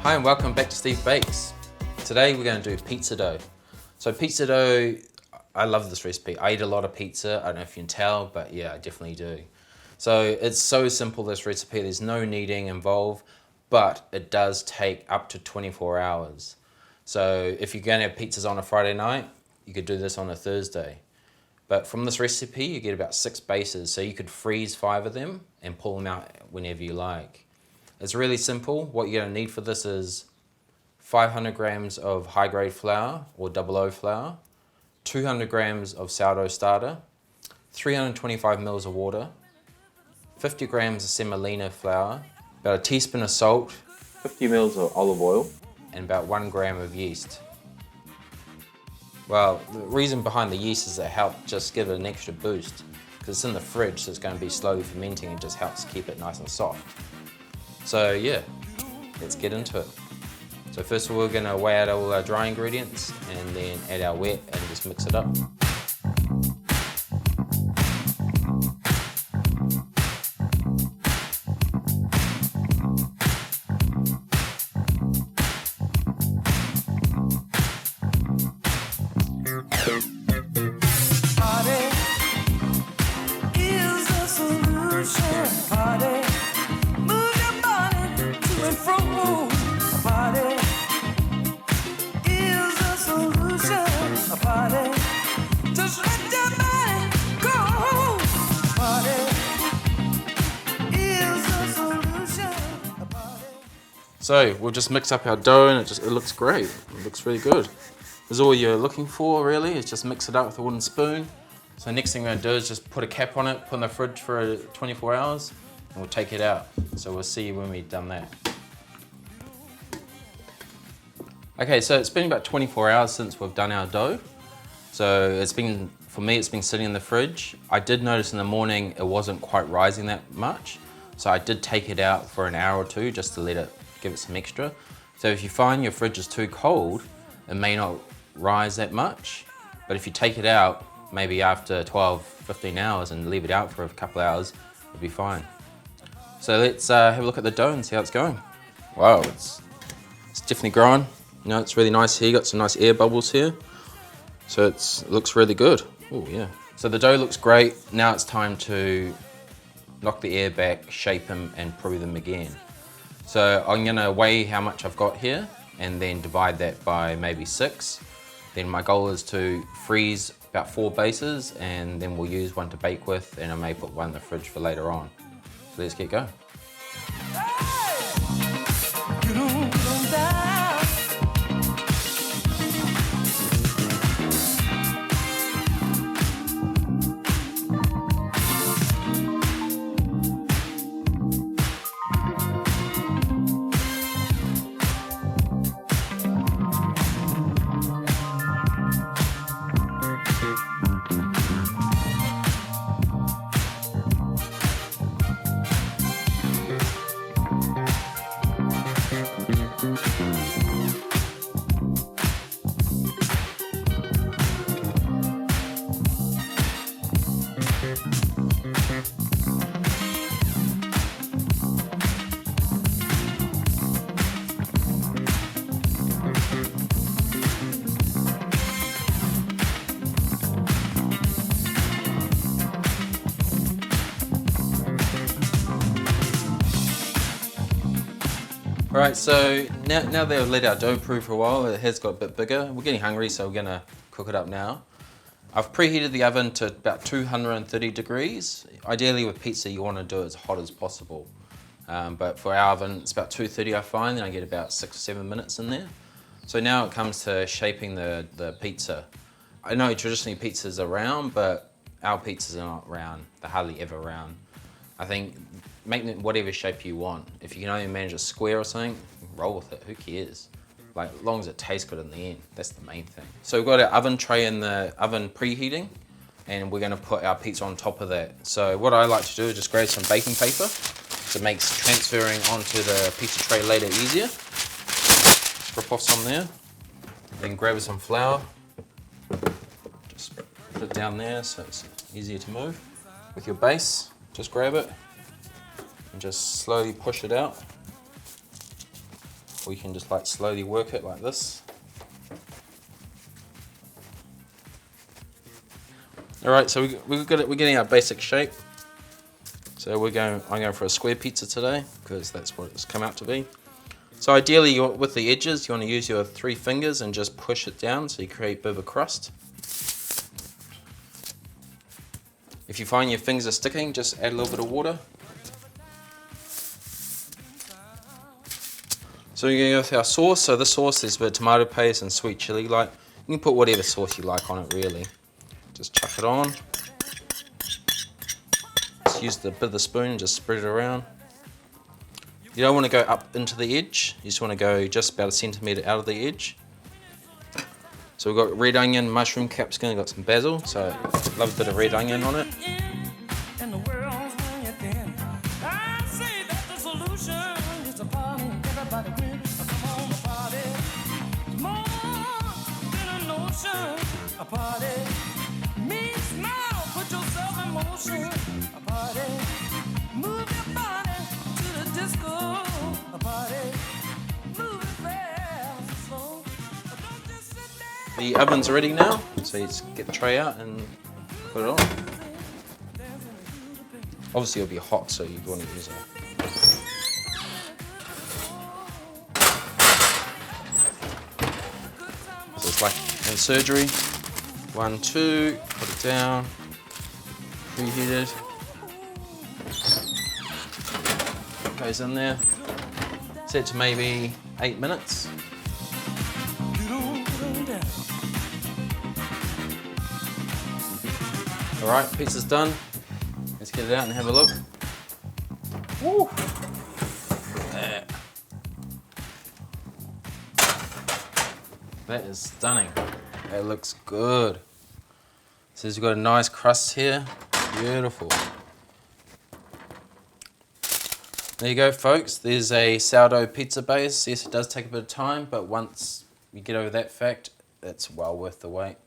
Hi and welcome back to Steve Bakes. Today we're going to do pizza dough. So pizza dough, I love this recipe. I eat a lot of pizza. I don't know if you can tell, but yeah, I definitely do. So it's so simple, this recipe. There's no kneading involved, but it does take up to 24 hours. So if you're going to have pizzas on a Friday night, you could do this on a Thursday. But from this recipe, you get about 6 bases. So you could freeze 5 of them and pull them out whenever you like. It's really simple. What you're going to need for this is 500 grams of high-grade flour or 00 flour, 200 grams of sourdough starter, 325 mils of water, 50 grams of semolina flour, about a teaspoon of salt, 50 mils of olive oil, and about 1 gram of yeast. Well, the reason behind the yeast is it helps just give it an extra boost because it's in the fridge, so it's going to be slowly fermenting and just helps keep it nice and soft. So yeah, let's get into it. So first of all, we're going to weigh out all our dry ingredients and then add our wet and just mix it up. So we'll just mix up our dough and it looks great. It looks really good. That's all you're looking for really, is just mix it up with a wooden spoon. So next thing we're going to do is just put a cap on it, put it in the fridge for 24 hours and we'll take it out. So we'll see you when we've done that. Okay, so it's been about 24 hours since we've done our dough. So for me, it's been sitting in the fridge. I did notice in the morning it wasn't quite rising that much. So I did take it out for an hour or two just to give it some extra. So if you find your fridge is too cold, it may not rise that much. But if you take it out, maybe after 12, 15 hours and leave it out for a couple of hours, it'll be fine. So let's have a look at the dough and see how it's going. Wow, it's definitely growing. You know, it's really nice here. Got some nice air bubbles here. So it looks really good. Oh yeah. So the dough looks great. Now it's time to knock the air back, shape them and brew them again. So I'm gonna weigh how much I've got here and then divide that by maybe 6. Then my goal is to freeze about 4 bases and then we'll use one to bake with and I may put one in the fridge for later on. So let's get going. Alright, so now that I've let our dough brew for a while, it has got a bit bigger. We're getting hungry, so we're going to cook it up now. I've preheated the oven to about 230 degrees. Ideally with pizza, you want to do it as hot as possible. But for our oven, it's about 230 I find, and I get about 6 or 7 minutes in there. So now it comes to shaping the pizza. I know traditionally pizzas are round, but our pizzas are not round. They're hardly ever round. I think make it whatever shape you want. If you can only manage a square or something, roll with it, who cares? Like, as long as it tastes good in the end, that's the main thing. So we've got our oven tray in the oven preheating, and we're gonna put our pizza on top of that. So what I like to do is just grab some baking paper, so it makes transferring onto the pizza tray later easier. Rip off some there, then grab some flour, just put it down there so it's easier to move. With your base, just grab it and just slowly push it out. or you can just like slowly work it like this. All right, so we're getting our basic shape. So I'm going for a square pizza today because that's what it's come out to be. So ideally, with the edges, you want to use your 3 fingers and just push it down so you create a bit of a crust. If you find your fingers are sticking, just add a little bit of water. So you're going to go with our sauce. So the sauce is a bit of tomato paste and sweet chili light. You can put whatever sauce you like on it really. Just chuck it on. Just use the bit of the spoon and just spread it around. You don't want to go up into the edge. You just want to go just about a centimetre out of the edge. So we've got red onion, mushroom, capsicum, we've got some basil. So love a bit of red onion on it. A party, me smile, put yourself in motion. A party, move your body to the disco. A party, move it fast and slow. Don't just sit there. The oven's ready now, so you just get the tray out and put it on. Obviously it'll be hot, so you want to use a... So it's like in surgery. 1, 2, put it down, preheated, goes in there, set to maybe 8 minutes. All right, pizza's done. Let's get it out and have a look. Woo. There. That is stunning. It looks good. So you've got a nice crust here. Beautiful. There you go, folks. There's a sourdough pizza base. Yes, it does take a bit of time, but once you get over that fact, it's well worth the wait.